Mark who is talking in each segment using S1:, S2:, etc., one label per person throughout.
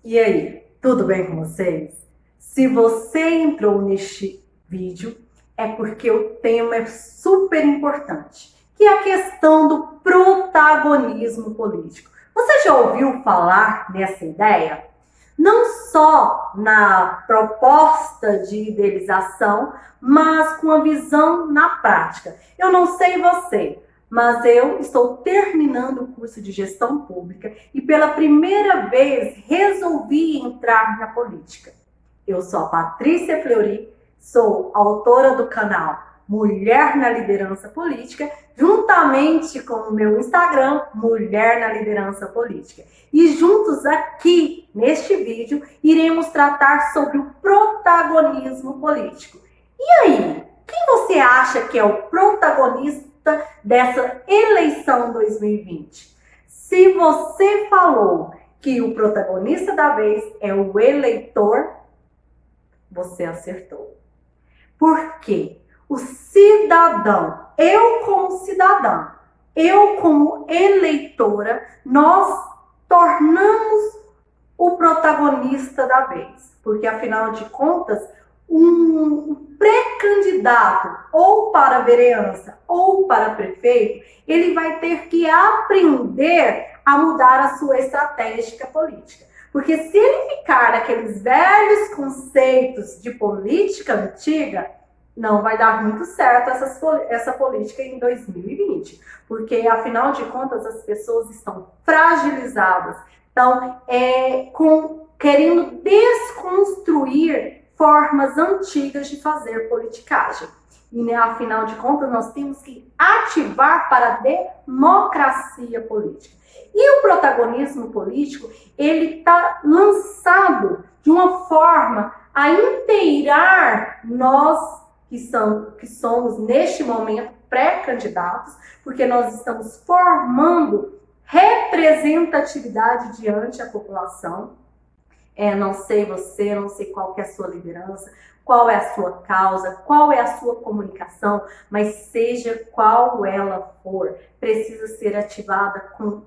S1: E aí, tudo bem com vocês? Se você entrou neste vídeo, é porque o tema é super importante, que é a questão do protagonismo político. Você já ouviu falar nessa ideia? Não só na proposta de idealização, mas com a visão na prática. Eu não sei você, mas eu estou terminando o curso de gestão pública e pela primeira vez resolvi entrar na política. Eu sou a Patrícia Fleury, sou autora do canal Mulher na Liderança Política, juntamente com o meu Instagram, Mulher na Liderança Política. E juntos aqui, neste vídeo, iremos tratar sobre o protagonismo político. E aí, quem você acha que é o protagonista dessa eleição 2020? Se você falou que o protagonista da vez é o eleitor, você acertou. Por quê? O cidadão, eu como cidadã, eu como eleitora, nós tornamos o protagonista da vez. Porque, afinal de contas, um pré-candidato ou para vereança ou para prefeito, ele vai ter que aprender a mudar a sua estratégia política. Porque se ele ficar naqueles velhos conceitos de política antiga, não vai dar muito certo essa política em 2020. Porque, afinal de contas, as pessoas estão fragilizadas, estão querendo desconstruir formas antigas de fazer politicagem. E, afinal de contas, nós temos que ativar para a democracia política. E o protagonismo político, ele está lançado de uma forma a inteirar nós que somos, neste momento, pré-candidatos, porque nós estamos formando representatividade diante da população. Não sei você, não sei qual que é a sua liderança, qual é a sua causa, qual é a sua comunicação, mas seja qual ela for, precisa ser ativada com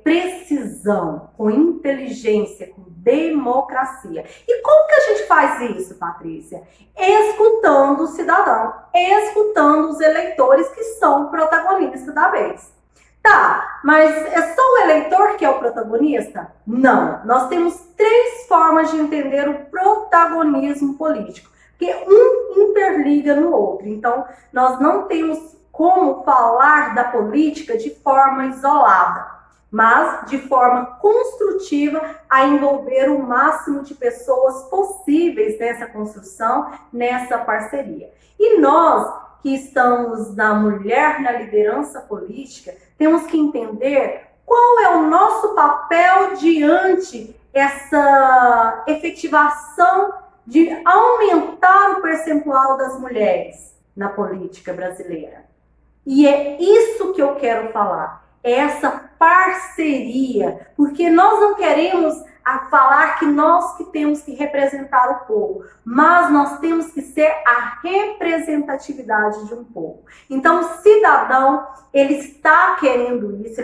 S1: precisão, com inteligência, com democracia. E como que a gente faz isso, Patrícia? Escutando o cidadão, escutando os eleitores que são protagonistas da vez. Tá, mas é só o eleitor que é o protagonista? Não, nós temos três formas de entender o protagonismo político, porque um interliga no outro. Então, nós não temos como falar da política de forma isolada, mas de forma construtiva a envolver o máximo de pessoas possíveis nessa construção, nessa parceria. E nós, que estamos na Mulher na Liderança Política, temos que entender qual é o nosso papel diante essa efetivação de aumentar o percentual das mulheres na política brasileira. E é isso que eu quero falar. Essa parceria, porque nós não queremos falar que nós que temos que representar o povo, mas nós temos que ser a representatividade de um povo. Então, o cidadão, ele está querendo isso,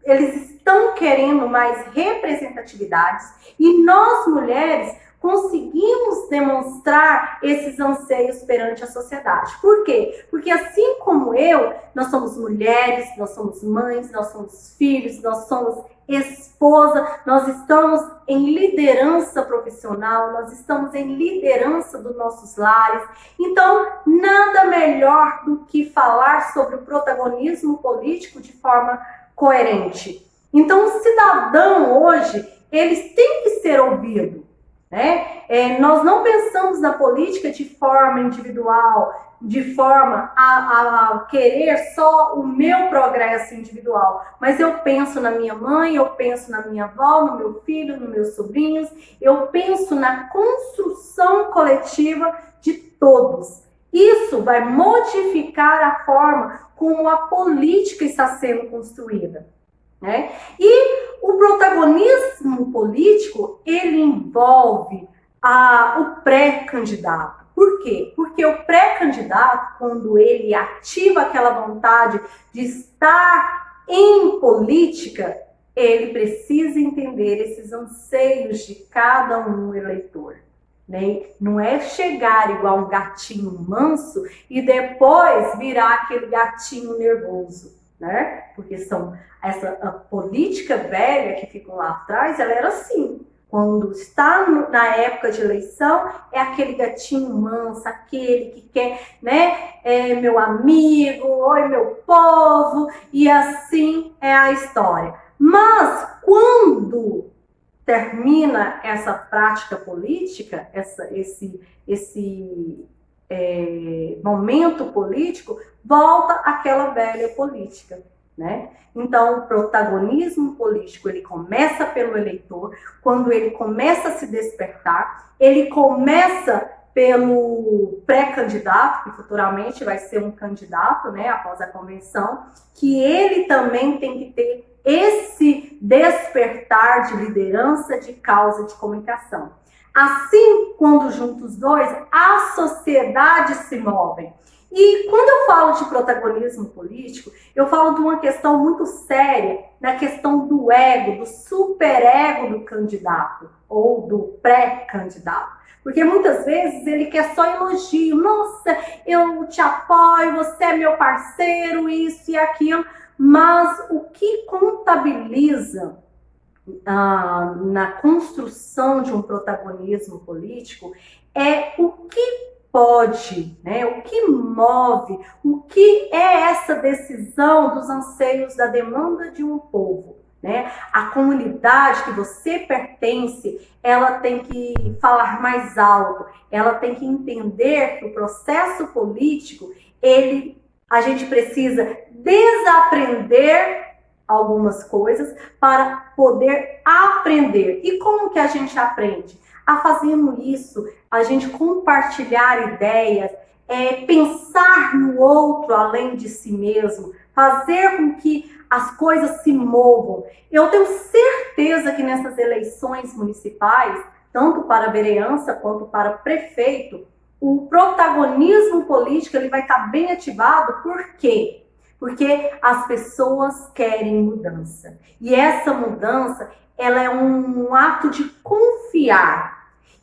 S1: eles estão querendo mais representatividades e nós, mulheres, conseguimos demonstrar esses anseios perante a sociedade. Por quê? Porque assim como eu, nós somos mulheres, nós somos mães, nós somos filhos, nós somos esposa, nós estamos em liderança profissional, nós estamos em liderança dos nossos lares. Então, nada melhor do que falar sobre o protagonismo político de forma coerente. Então, o cidadão hoje, eles têm que ser ouvidos. Nós não pensamos na política de forma individual, de forma a querer só o meu progresso individual, mas eu penso na minha mãe, eu penso na minha avó, no meu filho, nos meus sobrinhos, eu penso na construção coletiva de todos. Isso vai modificar a forma como a política está sendo construída. E o protagonismo político, ele envolve o pré-candidato. Por quê? Porque o pré-candidato, quando ele ativa aquela vontade de estar em política, ele precisa entender esses anseios de cada um eleitor. Né? Não é chegar igual um gatinho manso e depois virar aquele gatinho nervoso, né? Porque a política velha que ficou lá atrás, ela era assim. Quando está na época de eleição, é aquele gatinho manso, aquele que quer, né? Meu amigo, oi meu povo, e assim é a história. Mas quando termina essa prática política, esse momento político, volta àquela velha política, né? Então, o protagonismo político, ele começa pelo eleitor, quando ele começa a se despertar, ele começa pelo pré-candidato, que futuramente vai ser um candidato, né, após a convenção, que ele também tem que ter esse despertar de liderança, de causa, de comunicação. Assim, quando juntos os dois, a sociedade se move. E quando eu falo de protagonismo político, eu falo de uma questão muito séria, na questão do ego, do superego do candidato ou do pré-candidato. Porque muitas vezes ele quer só elogio. Nossa, eu te apoio, você é meu parceiro, isso e aquilo. Mas o que contabiliza na construção de um protagonismo político é o que pode, né? O que move, o que é essa decisão dos anseios da demanda de um povo, né? A comunidade que você pertence, ela tem que falar mais alto, ela tem que entender que o processo político, a gente precisa desaprender algumas coisas para poder aprender. E como que a gente aprende? Fazendo isso, a gente compartilhar ideias, pensar no outro além de si mesmo, fazer com que as coisas se movam. Eu tenho certeza que nessas eleições municipais, tanto para vereança quanto para prefeito, o protagonismo político ele vai estar bem ativado. Por quê? Porque as pessoas querem mudança. E essa mudança, ela é um ato de confiar.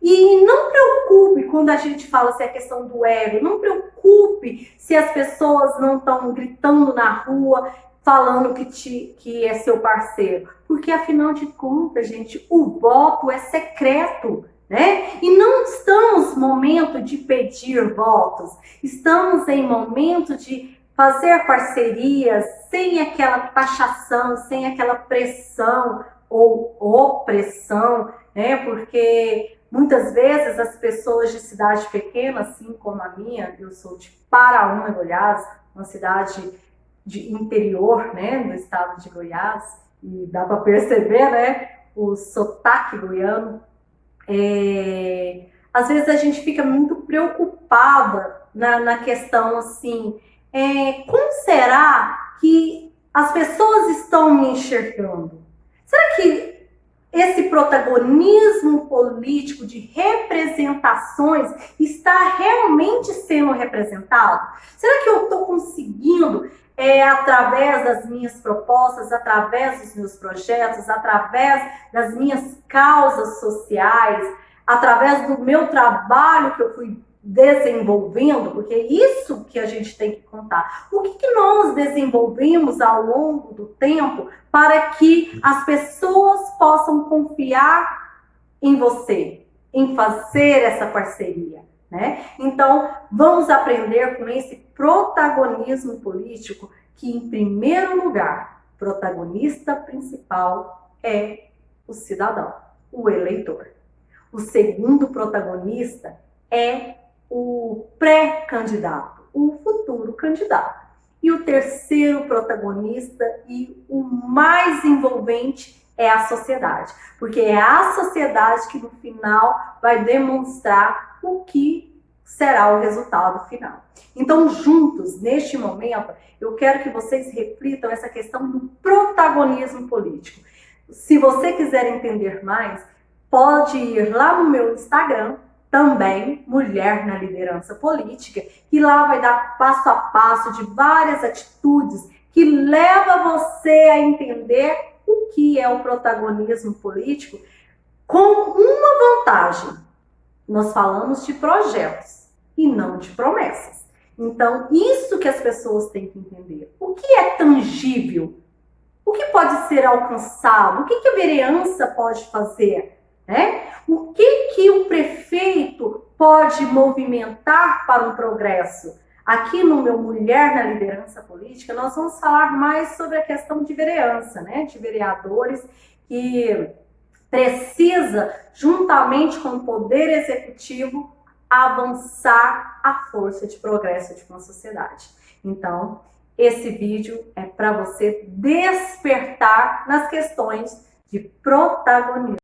S1: E não preocupe quando a gente fala se é questão do ego, não preocupe se as pessoas não estão gritando na rua, falando que é seu parceiro. Porque afinal de contas, gente, o voto é secreto. Né? E não estamos em momento de pedir votos, estamos em momento de fazer parcerias sem aquela taxação, sem aquela pressão ou opressão, né? Porque muitas vezes as pessoas de cidade pequena, assim como a minha, eu sou de Paraúna, Goiás, uma cidade de interior, né, do estado de Goiás, e dá para perceber, né, o sotaque goiano. Às vezes a gente fica muito preocupada na questão assim, como será que as pessoas estão me enxergando? Será que esse protagonismo político de representações está realmente sendo representado? Será que eu estou conseguindo, através das minhas propostas, através dos meus projetos, através das minhas causas sociais, através do meu trabalho que eu fui desenvolvendo, porque é isso que a gente tem que contar. O que nós desenvolvemos ao longo do tempo para que as pessoas possam confiar em você, em fazer essa parceria, né? Então, vamos aprender com esse protagonismo político que, em primeiro lugar, protagonista principal é o cidadão, o eleitor. O segundo protagonista é o pré-candidato, o futuro candidato. E o terceiro protagonista e o mais envolvente é a sociedade, porque é a sociedade que no final vai demonstrar o que será o resultado final. Então, juntos, neste momento, eu quero que vocês reflitam essa questão do protagonismo político. Se você quiser entender mais, pode ir lá no meu Instagram, também Mulher na Liderança Política, que lá vai dar passo a passo de várias atitudes que leva você a entender o que é o protagonismo político com uma vantagem. Nós falamos de projetos e não de promessas. Então, isso que as pessoas têm que entender. O que é tangível? O que pode ser alcançado? O que a vereança pode fazer? Né? O que o prefeito pode movimentar para um progresso? Aqui no meu Mulher na Liderança Política, nós vamos falar mais sobre a questão de vereança, né? De vereadores que precisa, juntamente com o Poder Executivo, avançar a força de progresso de uma sociedade. Então, esse vídeo é para você despertar nas questões de protagonismo.